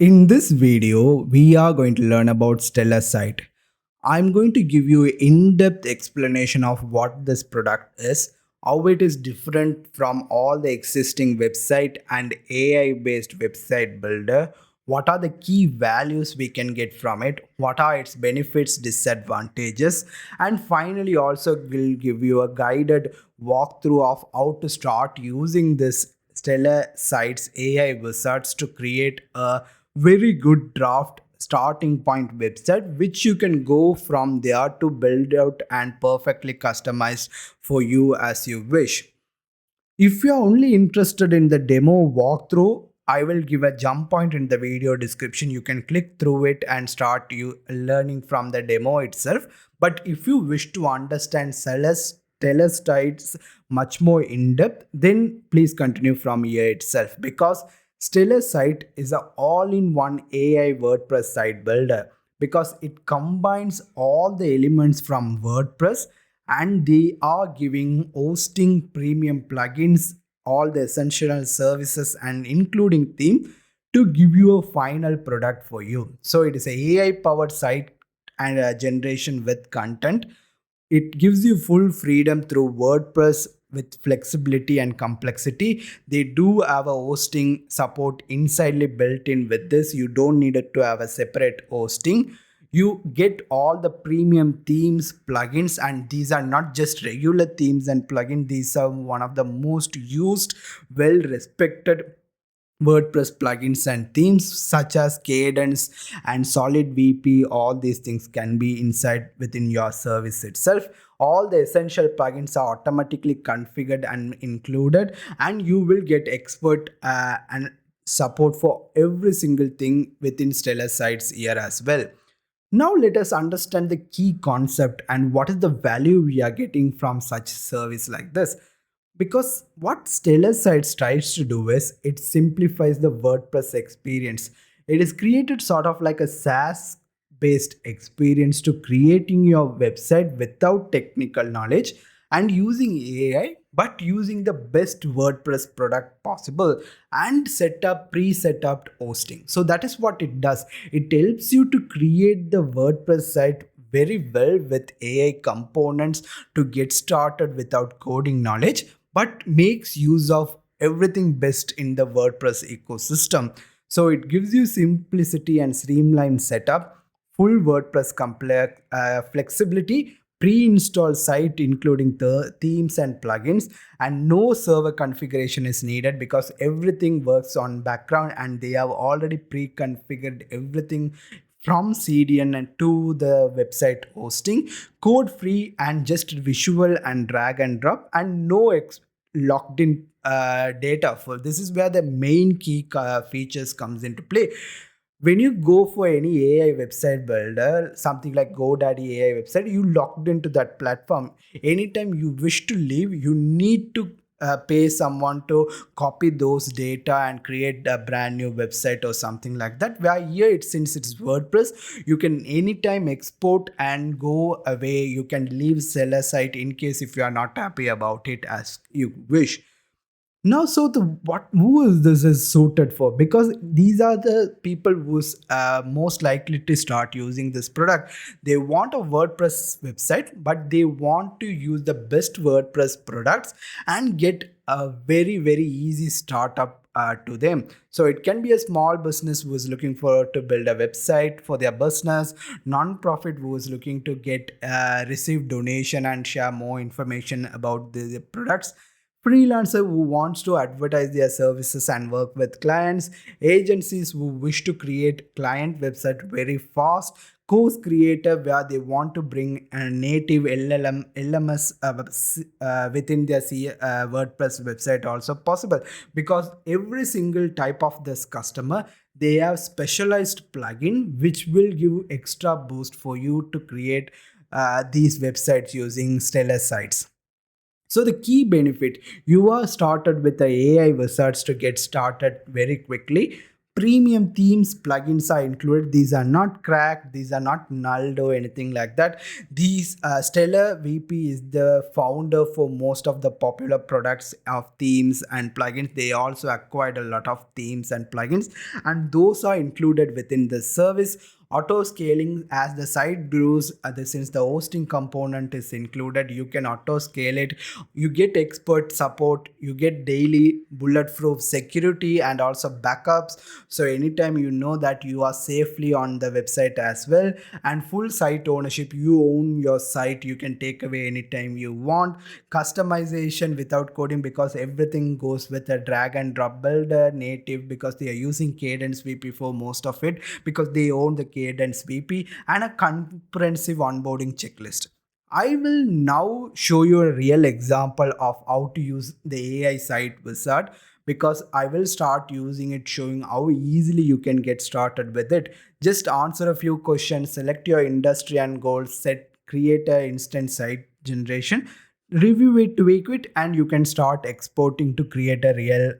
In this video, we are going to learn about StellarSite. I'm going to give you an in-depth explanation of what this product is, how it is different from all the existing website and AI-based website builder, what are the key values we can get from it, what are its benefits, disadvantages, and finally also will give you a guided walkthrough of how to start using this StellarSites AI wizards to create a very good draft starting point website which you can go from there to build out and perfectly customized for you as you wish. If you're only interested in the demo walkthrough, I will give a jump point in the video description. You can click through it and start you learning from the demo itself. But if you wish to understand StellarSites much more in depth, then please continue from here itself, because StellarSite is an all-in-one AI WordPress site builder, because it combines all the elements from WordPress, and they are giving hosting, premium plugins, all the essential services and including theme to give you a final product for you. So it is a AI powered site and a generation with content. It gives you full freedom through WordPress with flexibility and complexity. They do have a hosting support insidely built in with this. You don't need it to have a separate hosting. You get all the premium themes, plugins, and these are not just regular themes and plugins. These are one of the most used, well respected WordPress plugins and themes such as Kadence and SolidWP. All these things can be inside within your service itself. All the essential plugins are automatically configured and included, and you will get expert and support for every single thing within StellarSites here as well. Now let us understand the key concept and what is the value we are getting from such service like this. Because what StellarSites tries to do is it simplifies the WordPress experience. It is created sort of like a SaaS based experience to creating your website without technical knowledge and using AI, but using the best WordPress product possible and set up pre-set up hosting. So that is what it does. It helps you to create the WordPress site very well with AI components to get started without coding knowledge, but makes use of everything best in the WordPress ecosystem. So it gives you simplicity and streamlined setup, full WordPress flexibility, pre-installed site including the themes and plugins, and no server configuration is needed because everything works on background and they have already pre-configured everything from CDN and to the website hosting, code free and just visual and drag and drop, and no locked in data. For this is where the main key features comes into play. When you go for any AI website builder, something like GoDaddy AI website, you logged into that platform. Anytime you wish to leave, you need to pay someone to copy those data and create a brand new website or something like that. Where here, since it's WordPress, you can anytime export and go away. You can leave seller site in case if you are not happy about it as you wish. Now, so the what who is this is suited for? Because these are the people who's most likely to start using this product. They want a WordPress website, but they want to use the best WordPress products and get a very easy startup to them. So it can be a small business who is looking for to build a website for their business, non-profit who is looking to get receive donation and share more information about the products, freelancer who wants to advertise their services and work with clients, agencies who wish to create client website very fast, course creator where they want to bring a native LMS within their WordPress website also possible, because every single type of this customer, they have specialized plugin which will give extra boost for you to create these websites using StellarSites. So the key benefit, you are started with the AI wizards to get started very quickly. premium themes plugins are included. These are not cracked, these are not nulled or anything like that. These StellarWP is the founder for most of the popular products of themes and plugins. They also acquired a lot of themes and plugins, and those are included within the service. Auto scaling, as the site grows, since the hosting component is included, you can auto scale it. You get expert support, you get daily bulletproof security and also backups, so anytime you know that you are safely on the website as well. And full site ownership, you own your site, you can take away anytime you want. Customization without coding, because everything goes with a drag and drop builder native, because they are using Kadence VP for most of it, because they own the Kadence VP, and a comprehensive onboarding checklist. I will now show you a real example of how to use the AI site wizard, because I will start using it, showing how easily you can get started with it. Just answer a few questions, select your industry and goals, create an instant site generation, review it, tweak it, and you can start exporting to create a real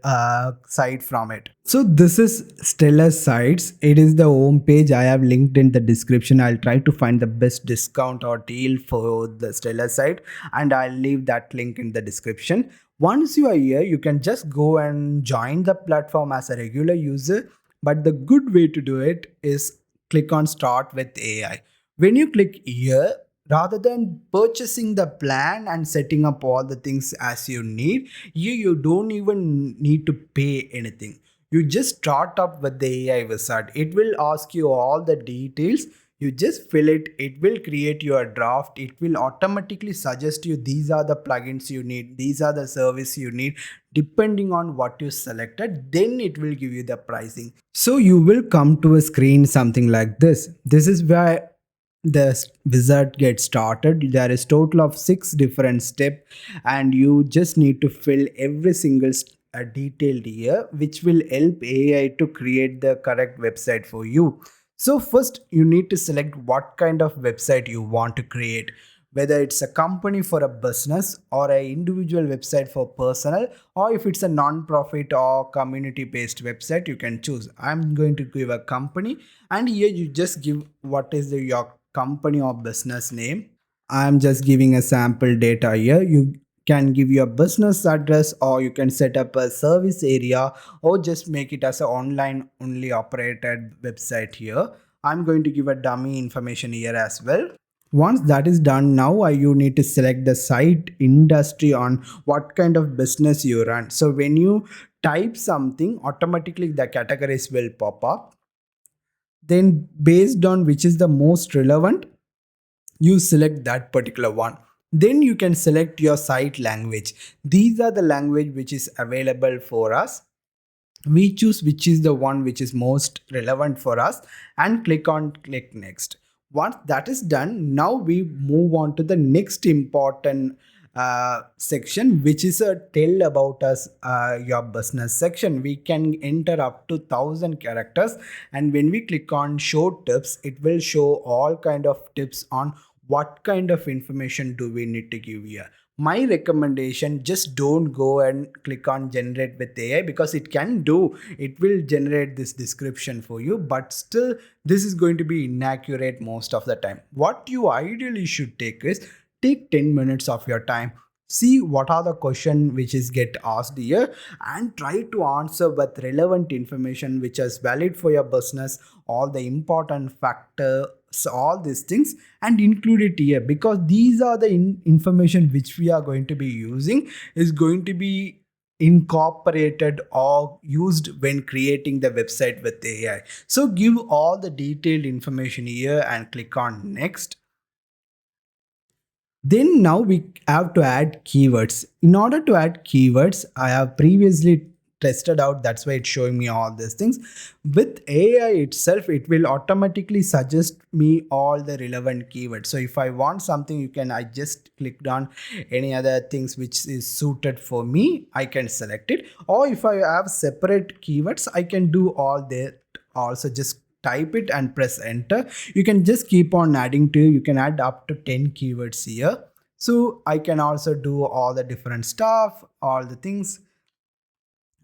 site from it. So this is StellarSites. It is the home page. I have linked in the description. I'll try to find the best discount or deal for the Stellar site, and I'll leave that link in the description. Once you are here, you can just go and join the platform as a regular user. But the good way to do it is click on Start with AI. When you click here, rather than purchasing the plan and setting up all the things as you need, you don't even need to pay anything. You just start up with the AI wizard. It will ask you all the details. You just fill it. It will create your draft. It will automatically suggest you these are the plugins you need, these are the service you need, depending on what you selected. Then it will give you the pricing. So you will come to a screen something like this. This is where the wizard gets started. There is total of 6 different steps, and you just need to fill every single detailed here, which will help AI to create the correct website for you. So first you need to select what kind of website you want to create, whether it's a company for a business or a individual website for personal, or if it's a non-profit or community based website, you can choose. I'm going to give a company, and here you just give what is your company or business name. I'm just giving a sample data here. You can give your business address, or you can set up a service area, or just make it as an online only operated website here. I'm going to give a dummy information here as well. Once that is done, now you need to select the site industry on what kind of business you run. So when you type something, automatically the categories will pop up. Then based on which is the most relevant, you select that particular one. Then you can select your site language. These are the language which is available for us. We choose which is the one which is most relevant for us and click next. Once that is done, now we move on to the next important section, which is a tell about us, your business section. We can enter up to 1000 characters, and when we click on show tips, it will show all kind of tips on what kind of information do we need to give here. My recommendation, just don't go and click on generate with AI, because it will generate this description for you, but still this is going to be inaccurate most of the time. What you ideally should take is take 10 minutes of your time, see what are the question which is get asked here, and try to answer with relevant information which is valid for your business, all the important factors, all these things, and include it here, because these are the information which we are going to be using is going to be incorporated or used when creating the website with AI. So give all the detailed information here and click on next. Then now we have to add keywords. In order to add keywords, I have previously tested out, that's why it's showing me all these things. With AI itself, it will automatically suggest me all the relevant keywords. So if I want something, I just clicked on any other things which is suited for me, I can select it. Or if I have separate keywords, I can do all that also. Just type it and press enter. You can just keep on adding to, you can add up to 10 keywords here. So I can also do all the different stuff, all the things.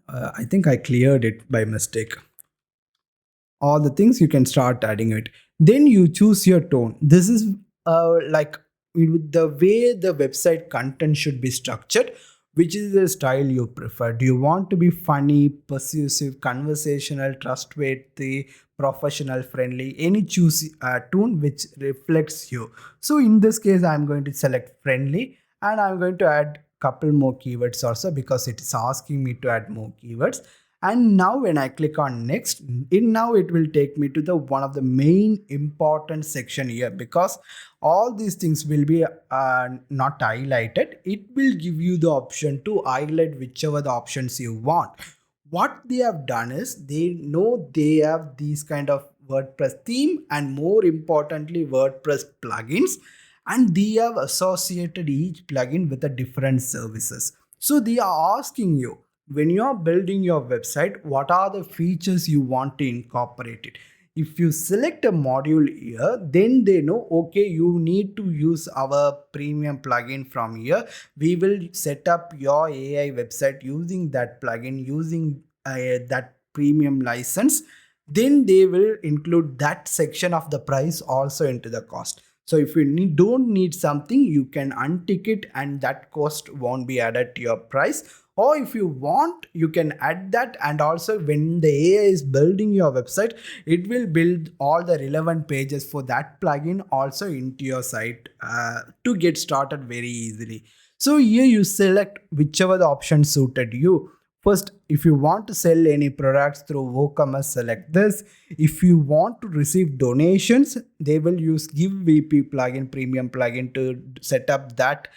I think I cleared it by mistake. all the things, you can start adding it. Then you choose your tone. This is like the way the website content should be structured. Which is the style you prefer? Do you want to be funny, persuasive, conversational, trustworthy, professional, friendly? Any choose tone which reflects you. So in this case, I'm going to select friendly, and I'm going to add couple more keywords also, because it is asking me to add more keywords. And now when I click on next, it will take me to the one of the main important section here, because all these things will be not highlighted. It will give you the option to highlight whichever the options you want. What they have done is, they know they have these kind of WordPress theme, and more importantly WordPress plugins, and they have associated each plugin with a different services. So they are asking you, when you are building your website, what are the features you want to incorporate it. If you select a module here, then they know, okay, you need to use our premium plugin from here. We will set up your AI website using that plugin, using that premium license. Then they will include that section of the price also into the cost. So if you don't need something, you can untick it, and that cost won't be added to your price. Or if you want, you can add that, and also when the AI is building your website, it will build all the relevant pages for that plugin also into your site to get started very easily. So here you select whichever the option suited you. First, if you want to sell any products through WooCommerce, select this. If you want to receive donations, they will use GiveWP plugin, premium plugin, to set up that.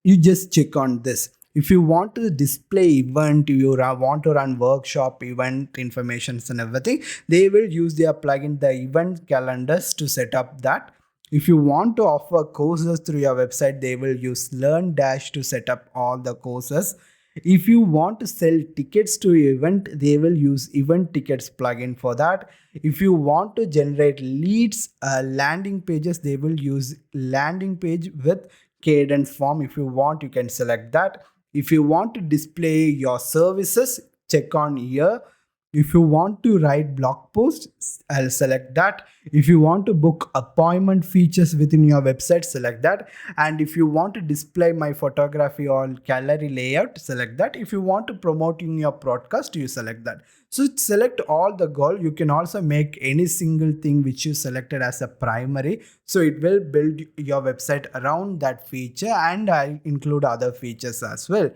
You just check on this. If you want to display event, you want to run workshop, event informations and everything, they will use their plugin, the event calendars, to set up that. If you want to offer courses through your website, they will use LearnDash to set up all the courses. If you want to sell tickets to event, they will use event tickets plugin for that. If you want to generate leads, landing pages, they will use landing page with Kadence form. If you want, you can select that. If you want to display your services, check on here. If you want to write blog posts, I'll select that. If you want to book appointment features within your website, select that. And if you want to display my photography or gallery layout, select that. If you want to promote in your broadcast, you select that. So select all the goal. You can also make any single thing which you selected as a primary. So it will build your website around that feature, and I'll include other features as well.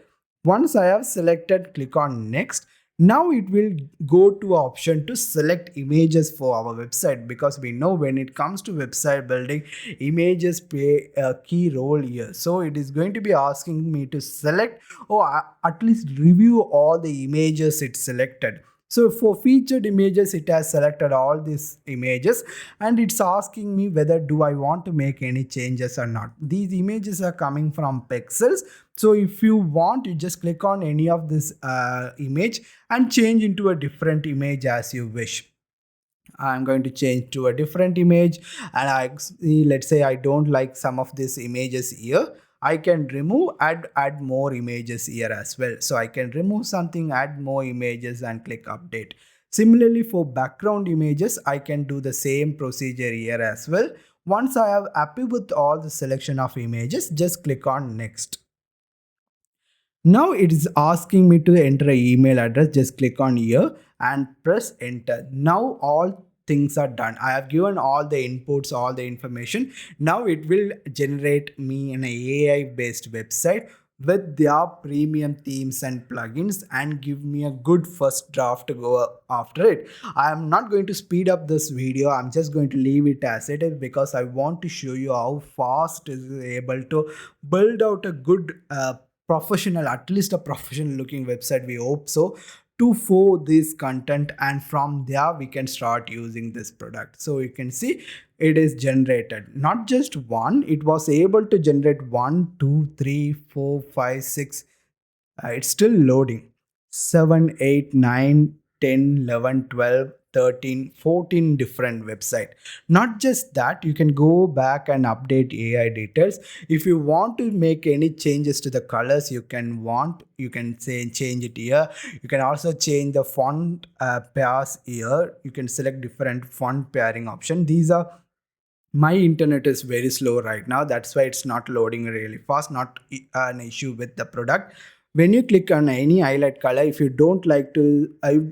Once I have selected, click on next. Now it will go to option to select images for our website, because we know when it comes to website building, images play a key role here. So it is going to be asking me to select, or at least review all the images it selected. So for featured images, it has selected all these images, and it's asking me whether do I want to make any changes or not. These images are coming from pixels. So if you want, you just click on any of this image and change into a different image as you wish. I'm going to change to a different image, and let's say I don't like some of these images here. I can remove, add more images here as well. So I can remove something, add more images, and click update. Similarly, for background images, I can do the same procedure here as well. Once I have happy with all the selection of images, just click on next. Now it is asking me to enter an email address. Just click on here and press enter. Now all things are done. I have given all the inputs, all the information. Now it will generate me an AI based website with their premium themes and plugins, and give me a good first draft to go after it. I am not going to speed up this video. I'm just going to leave it as it is, because I want to show you how fast it is able to build out a good professional, at least a professional looking website, we hope so, to for this content, and from there we can start using this product. So you can see it is generated not just one, it was able to generate 1 2 3 4 5 6, it's still loading, 7 8 9 10 11 12 13, 14 different website. Not just that, you can go back and update AI details. If you want to make any changes to the colors, you can say change it here. You can also change the font pairs here. You can select different font pairing option. These are, my internet is very slow right now, that's why it's not loading really fast. Not an issue with the product. When you click on any highlight color, if you don't like to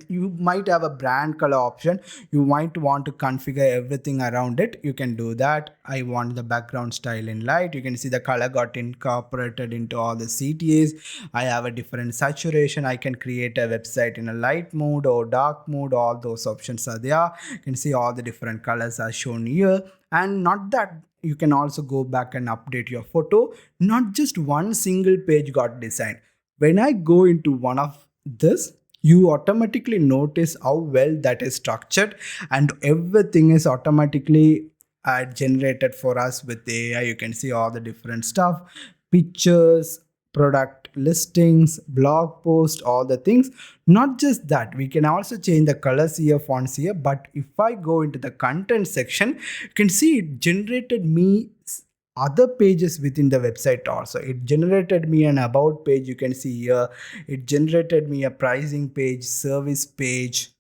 you might have a brand color option. You might want to configure everything around it. You can do that. I want the background style in light. You can see the color got incorporated into all the CTAs. I have a different saturation. I can create a website in a light mode or dark mode. All those options are there. You can see all the different colors are shown here. And not that, you can also go back and update your photo. Not just one single page got designed. When I go into one of this, you automatically notice how well that is structured, and everything is automatically generated for us with AI. You can see all the different stuff, pictures, product listings, blog post, all the things. Not just that, we can also change the colors here, fonts here. But if I go into the content section, you can see it generated me other pages within the website also. It generated me an about page. You can see here it generated me a pricing page, service page,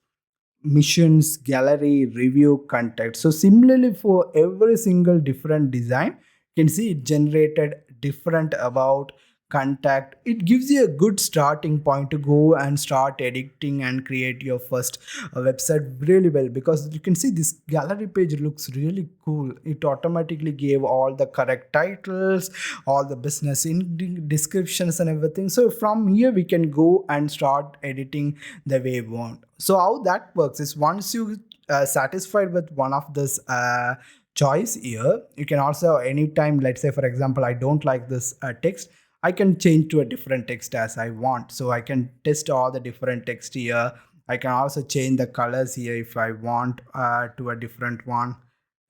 missions, gallery, review, contact. So similarly for every single different design, you can see it generated different about, contact. It gives you a good starting point to go and start editing and create your first website really well, because you can see this gallery page looks really cool. It automatically gave all the correct titles, all the business in descriptions and everything. So from here we can go and start editing the way we want. So how that works is, once you satisfied with one of this choice here, you can also anytime, let's say for example I don't like this text, I can change to a different text as I want. So I can test all the different text here. I can also change the colors here if I want to a different one.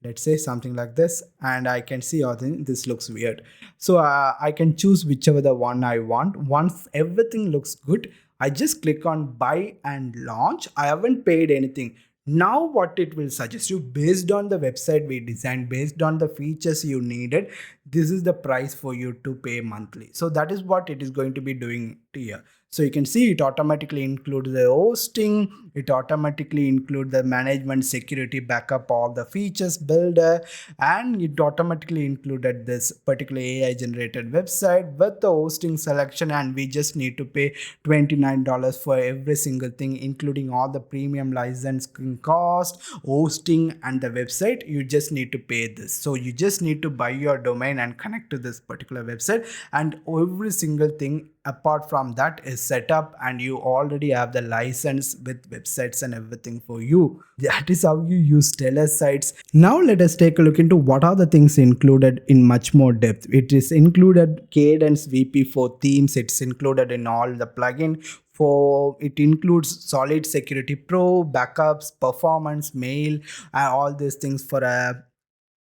Let's say something like this, and I can see, oh, this looks weird. So I can choose whichever the one I want. Once everything looks good, I just click on buy and launch. I haven't paid anything. Now what it will suggest you, based on the website we designed, based on the features you needed, this is the price for you to pay monthly. So that is what it is going to be doing here. So you can see it automatically includes the hosting, it automatically includes the management, security, backup, all the features, builder, and it automatically included this particular AI generated website with the hosting selection. And we just need to pay $29 for every single thing, including all the premium licensing cost, hosting, and the website. You just need to pay this. So you just need to buy your domain and connect to this particular website, and every single thing apart from that is set up, and you already have the license with websites and everything for you. That is how you use StellarSites. Now let us take a look into what are the things included in much more depth. It is included Kadence VP for themes. It's included in all the plugin. For it includes Solid Security Pro, backups, performance, mail, all these things for a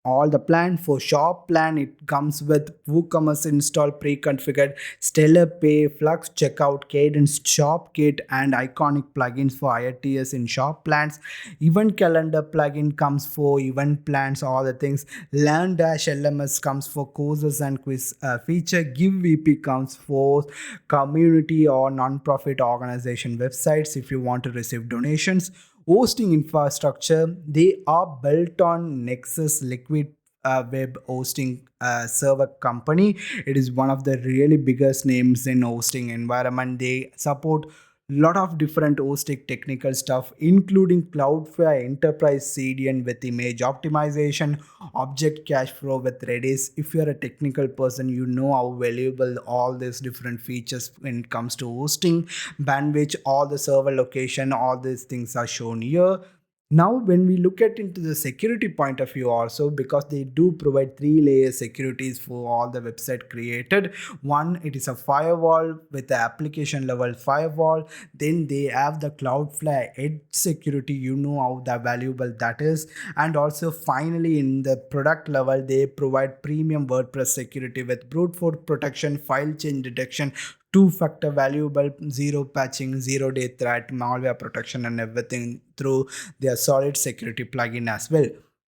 all the plan. For shop plan, it comes with WooCommerce install pre-configured, Stellar Pay, Flux Checkout, Cadence Shop Kit, and iconic plugins for IRTS in shop plans. Event calendar plugin comes for event plans, all the things. LearnDash LMS comes for courses and quiz feature. GiveWP comes for community or non-profit organization websites if you want to receive donations. Hosting infrastructure, they are built on Nexus liquid web hosting server company. It is one of the really biggest names in hosting environment. They support lot of different hosting technical stuff, including Cloudflare Enterprise CDN with image optimization, object cache flow with Redis. If you're a technical person, you know how valuable all these different features when it comes to hosting, bandwidth, all the server location, all these things are shown here. Now when we look at into the security point of view also, because they do provide 3-layer securities for all the website created. One, it is a firewall with the application level firewall. Then they have the Cloudflare edge security, you know how the valuable that is. And also finally in the product level, they provide premium WordPress security with brute force protection, file change detection, two-factor valuable, zero patching, zero-day threat, malware protection, and everything through their solid security plugin as well.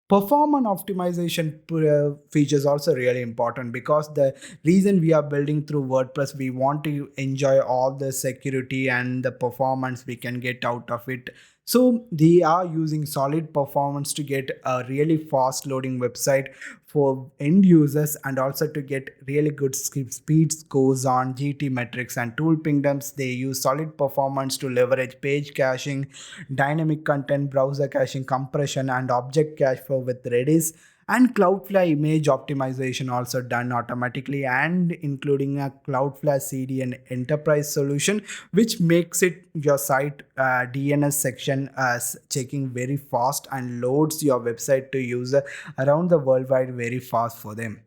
Performance optimization features also really important, because the reason we are building through WordPress, we want to enjoy all the security and the performance we can get out of it. So they are using solid performance to get a really fast loading website for end users, and also to get really good speed scores on GT metrics and tool pingdoms. They use solid performance to leverage page caching, dynamic content, browser caching, compression, and object cache for with Redis, and Cloudflare image optimization also done automatically, and including a Cloudflare CDN enterprise solution, which makes it your site DNS section as checking very fast and loads your website to user around the worldwide very fast for them.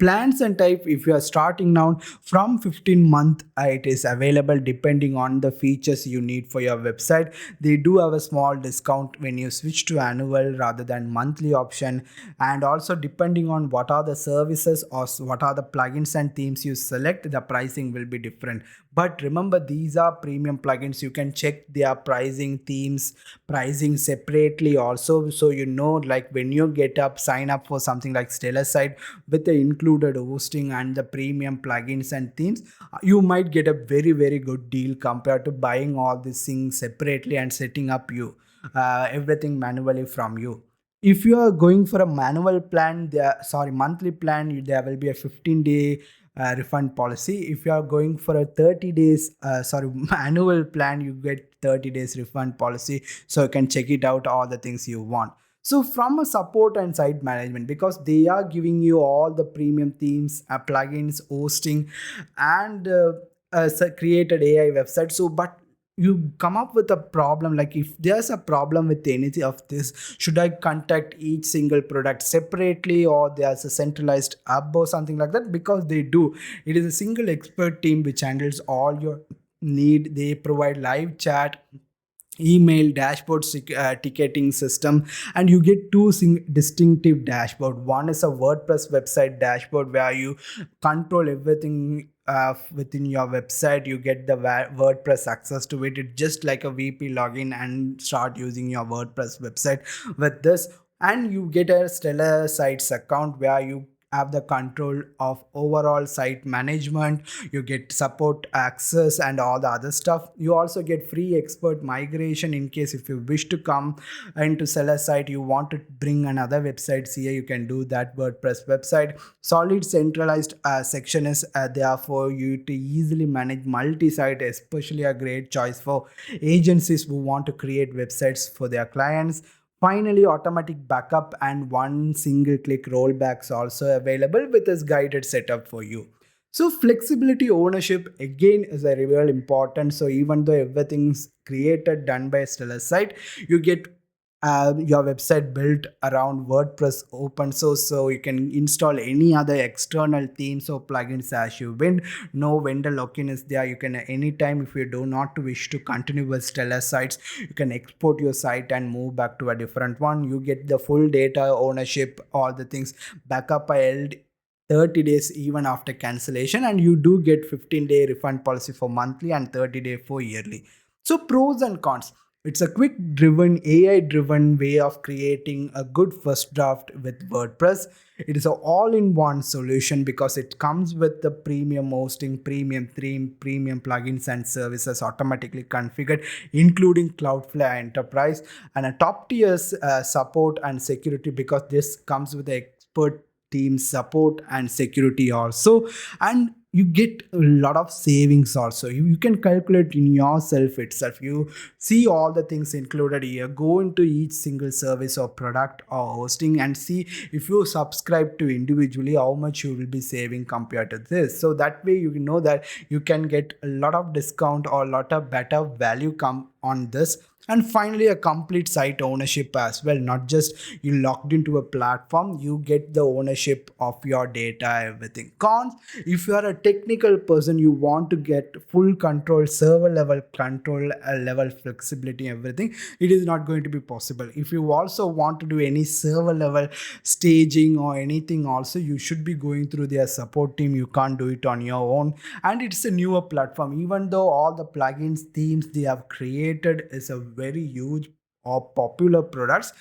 Plans and type, if you are starting now from 15-month, it is available depending on the features you need for your website. They do have a small discount when you switch to annual rather than monthly option, and also depending on what are the services or what are the plugins and themes you select, the pricing will be different. But remember, these are premium plugins. You can check their pricing, themes pricing separately also, so you know, like when you get up sign up for something like StellarSite with the included hosting and the premium plugins and themes, you might get a very good deal compared to buying all these things separately and setting up you everything manually from you. If you are going for a manual plan, monthly plan, there will be a 15-day refund policy. If you are going for a 30 days annual plan, you get 30 days refund policy, so you can check it out all the things you want. So from a support and site management, because they are giving you all the premium themes, plugins, hosting, and created AI website. So but you come up with a problem, like if there's a problem with anything of this, should I contact each single product separately, or there's a centralized hub or something like that? Because they do, it is a single expert team which handles all your need. They provide live chat, email, dashboard, ticketing system, and you get two distinctive dashboard. One is a WordPress website dashboard where you control everything within your website. You get the WordPress access to it. It's just like a VP login and start using your WordPress website with this. And you get a StellarSites account where you have the control of overall site management. You get support access and all the other stuff. You also get free expert migration in case if you wish to come into seller site, you want to bring another website here, you can do that. WordPress website solid centralized section is there for you to easily manage multi-site, especially a great choice for agencies who want to create websites for their clients. Finally, automatic backup and one single click rollbacks also available with this guided setup for you. So flexibility ownership again is a real important. So even though everything's created done by Stellar site, you get your website built around WordPress open source, so you can install any other external themes or plugins as you wish. No vendor lock-in is there. You can anytime, if you do not wish to continue with StellarSites, you can export your site and move back to a different one. You get the full data ownership, all the things. Backup I held 30 days even after cancellation, and you do get 15-day refund policy for monthly and 30-day for yearly. So pros and cons. It's a quick driven, AI driven way of creating a good first draft with WordPress. It is an all-in-one solution because it comes with the premium hosting, premium theme, premium plugins and services automatically configured, including Cloudflare Enterprise, and a top tier support and security, because this comes with the expert team support and security also. And you get a lot of savings also. You can calculate in yourself itself. You see all the things included here. Go into each single service or product or hosting and see if you subscribe to individually how much you will be saving compared to this. So that way you know that you can get a lot of discount or a lot of better value come on this. And finally, a complete site ownership as well. Not just you logged into a platform, you get the ownership of your data, everything. Cons: if you are a technical person, you want to get full control, server level control, level flexibility, everything, it is not going to be possible. If you also want to do any server level staging or anything, also you should be going through their support team. You can't do it on your own. And it's a newer platform. Even though all the plugins, themes they have created is a very huge or popular products,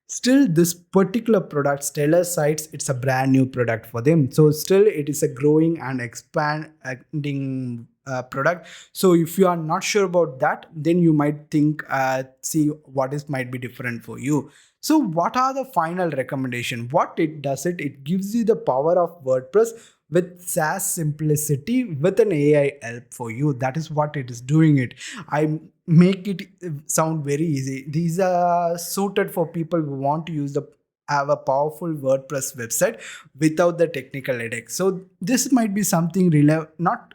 still this particular product, StellarSites, it's a brand new product for them. So still it is a growing and expanding product. So if you are not sure about that, then you might think, see what is might be different for you. So what are the final recommendation? What it does, it gives you the power of WordPress with SaaS simplicity with an AI help for you. That is what it is doing it. I make it sound very easy. These are suited for people who want to use the have a powerful WordPress website without the technical headache. So this might be something not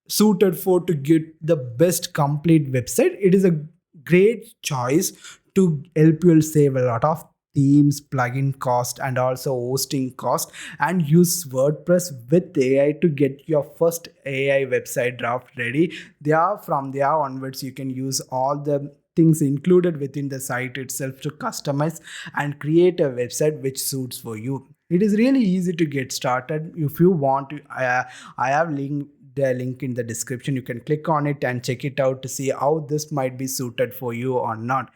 suited for to get the best complete website. It is a great choice to help you save a lot of themes, plugin cost, and also hosting cost, and use WordPress with AI to get your first AI website draft ready. From there onwards, you can use all the things included within the site itself to customize and create a website which suits for you. It is really easy to get started. If you want to, I have the link in the description. You can click on it and check it out to see how this might be suited for you or not.